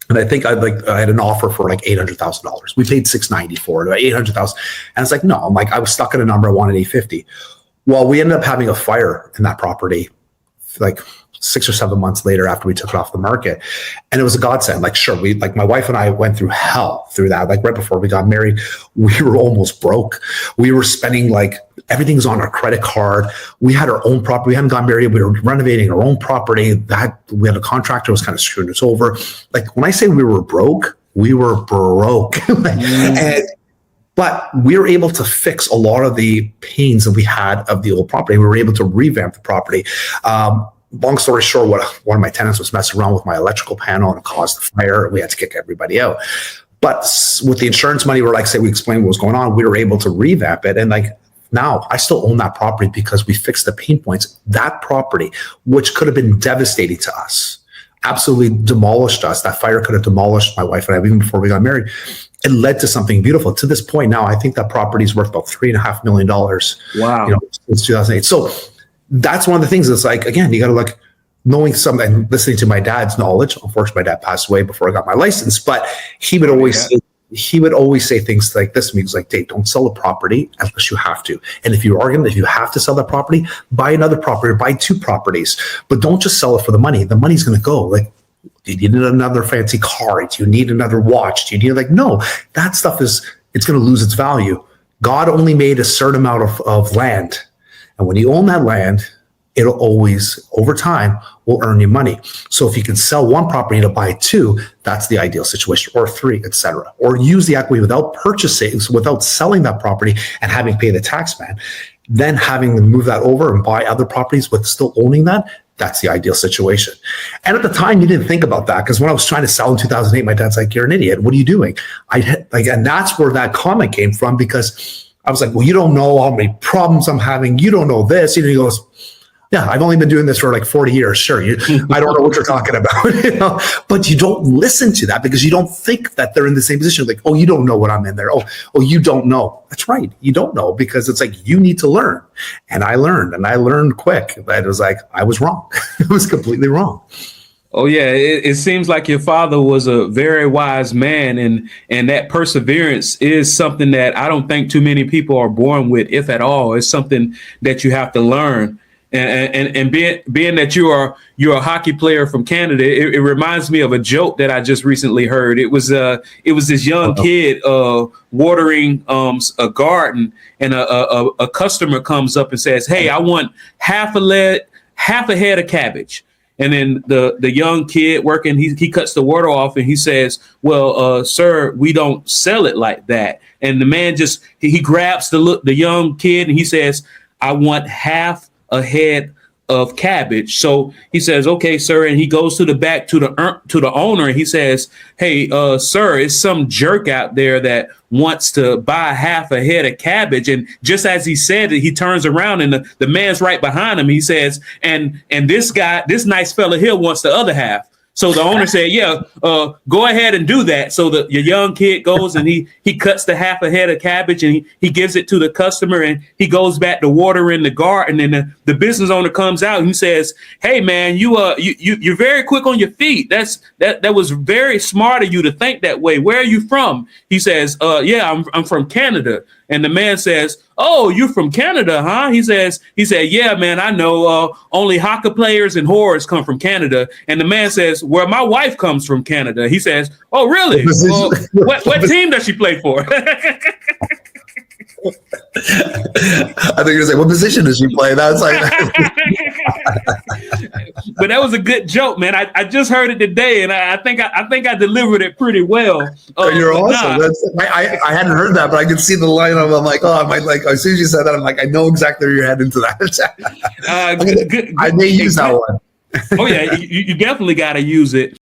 And I think I had an offer for like $800,000. We paid $690 for it, 800,000. And it's like, no, I was stuck at a number. I wanted 850. Well, we ended up having a fire in that property like 6 or 7 months later after we took it off the market. And it was a godsend. Like, sure, my wife and I went through hell through that. Like right before we got married, we were almost broke. We were spending everything's on our credit card. We had our own property. We hadn't gotten married. We were renovating our own property. We had a contractor who was kind of screwing us over. Like when I say we were broke, we were broke. But we were able to fix a lot of the pains that we had of the old property. We were able to revamp the property. Long story short, one of my tenants was messing around with my electrical panel and it caused the fire. We had to kick everybody out. But with the insurance money, we explained what was going on. We were able to revamp it. And now I still own that property because we fixed the pain points. That property, which could have been devastating to us, absolutely demolished us. That fire could have demolished my wife and I even before we got married. It led to something beautiful. To this point now, I think that property is worth about $3.5 million. Wow. Since 2008. So that's one of the things that's again, you got to knowing something and listening to my dad's knowledge. Unfortunately, my dad passed away before I got my license, but he would always say things like this to me. He was like, Dave, don't sell a property unless you have to. And if you have to sell that property, buy another property or buy 2 properties, but don't just sell it for the money. The money's going to go. Do you need another fancy car? Do you need another watch? Do you need no, that stuff it's going to lose its value. God only made a certain amount of land. And when you own that land, it'll always, over time, will earn you money. So if you can sell one property to buy 2, that's the ideal situation, or 3, etc. Or use the equity without without selling that property and having to pay the tax man, then having to move that over and buy other properties with still owning that. That's the ideal situation. And at the time, you didn't think about that because when I was trying to sell in 2008, my dad's like, "You're an idiot. What are you doing?" And that's where that comment came from because I was like, "Well, you don't know how many problems I'm having. You don't know this." And he goes, "Yeah, I've only been doing this for 40 years. Sure, I don't know what you're talking about." But you don't listen to that because you don't think that they're in the same position. Like, "Oh, you don't know what I'm in there. Oh, you don't know." That's right. You don't know because it's you need to learn. And I learned quick. That was I was wrong. It was completely wrong. Oh, yeah. It seems like your father was a very wise man. And that perseverance is something that I don't think too many people are born with, if at all. It's something that you have to learn. And being that you're a hockey player from Canada, it reminds me of a joke that I just recently heard. It was this young kid watering a garden, and a customer comes up and says, "Hey, I want half a head of cabbage." And then the young kid working, he cuts the water off and he says, "Well, sir, we don't sell it like that." And the man he grabs the young kid and he says, "I want half a head of cabbage." So he says, "Okay, sir." And he goes to the back to the owner and he says, "Hey, sir, it's some jerk out there that wants to buy half a head of cabbage." And just as he said it, he turns around and the man's right behind him. He says, and this guy, this nice fella here wants the other half. So the owner said, "Yeah, go ahead and do that." So your young kid goes and he cuts the half a head of cabbage and he gives it to the customer and he goes back to watering the garden. And the business owner comes out and he says, "Hey man, you're very quick on your feet. That was very smart of you to think that way. Where are you from?" He says, "Yeah, I'm from Canada." And the man says, "Oh, you're from Canada, huh?" He said, "Yeah, man, I know. Only hockey players and whores come from Canada." And the man says, "Well, my wife comes from Canada." He says, "Oh, really? What team does she play for?" I think you're saying, "What position does she play?" That's But that was a good joke, man. I just heard it today, and I think I delivered it pretty well. You're awesome. I hadn't heard that, but I could see the line of. I'm like, oh, I might as soon as you said that, I'm like, I know exactly where you're heading to that. I may use that one. Oh yeah, you definitely got to use it.